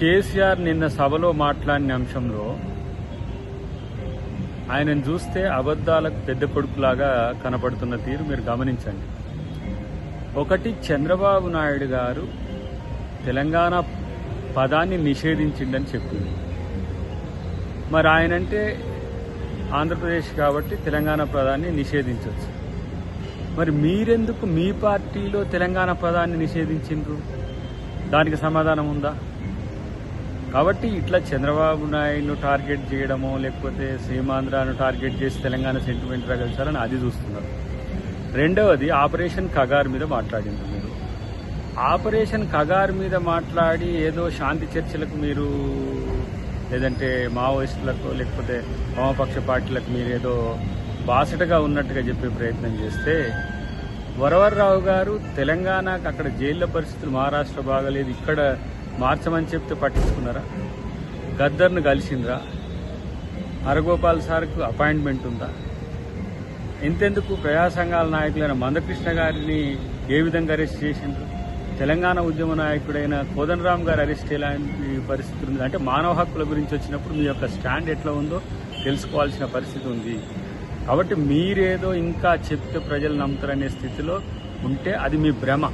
కేసీఆర్ నిన్న సభలో మాట్లాడిన అంశంలో ఆయనను చూస్తే అబద్ధాలకు పెద్ద కొడుకులాగా కనపడుతున్న తీరు మీరు గమనించండి. ఒకటి, చంద్రబాబు నాయుడు గారు తెలంగాణ పదాన్ని నిషేధించిండని చెప్పింది. మరి ఆయనంటే ఆంధ్రప్రదేశ్ కాబట్టి తెలంగాణ పదాన్ని నిషేధించవచ్చు. మరి మీరెందుకు మీ పార్టీలో తెలంగాణ పదాన్ని నిషేధించిండ్రు? దానికి సమాధానం ఉందా? కాబట్టి ఇట్లా చంద్రబాబు నాయుడును టార్గెట్ చేయడమో లేకపోతే సీమాంధ్రాను టార్గెట్ చేసి తెలంగాణ సెంటిమెంట్ రగల్చారని అది చూస్తున్నారు. రెండవది, ఆపరేషన్ కగార్ మీద మాట్లాడింది మీరు. ఆపరేషన్ కగార్ మీద మాట్లాడి ఏదో శాంతి చర్చలకు మీరు, లేదంటే మావోయిస్టులకు లేకపోతే వామపక్ష పార్టీలకు మీరు ఏదో బాసటగా ఉన్నట్టుగా చెప్పే ప్రయత్నం చేస్తే, వరవర్రావు గారు తెలంగాణకు అక్కడ జైళ్ల పరిస్థితులు మహారాష్ట్ర బాగలేదు, ఇక్కడ మార్చమని చెప్తే పట్టించుకున్నారా? గద్దర్ను కలిసిండ్రా? హరగోపాల్ సార్కు అపాయింట్మెంట్ ఉందా? ఇంతెందుకు ప్రజా సంఘాల నాయకులైన మందకృష్ణ గారిని ఏ విధంగా అరెస్ట్ చేసిండ్రు? తెలంగాణ ఉద్యమ నాయకుడైన కోదండరాం గారు అరెస్ట్ ఎలాంటి పరిస్థితి ఉంది? అంటే మానవ హక్కుల గురించి వచ్చినప్పుడు మీ యొక్క స్టాండ్ ఎట్లా ఉందో తెలుసుకోవాల్సిన పరిస్థితి ఉంది. కాబట్టి మీరేదో ఇంకా చెప్తే ప్రజలు నమ్ముతారనే స్థితిలో ఉంటే అది మీ భ్రమ.